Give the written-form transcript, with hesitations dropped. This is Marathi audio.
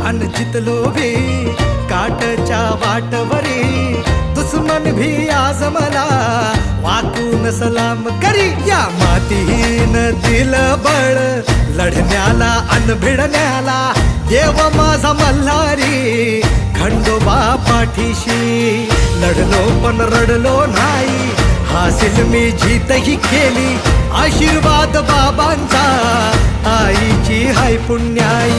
अन जितलो भी काटच्या वाटवरी दुश्मन भी आज मला वाकून सलाम करी. या मातीहीन दिल बळ लढण्याला अन भिडण्याला देव माझा मल्हारी खंडोबा पाठीशी. लढलो पण रडलो नाही हासिल मी जीतही केली आशीर्वाद बाबांचा आईची हाय पुण्याई.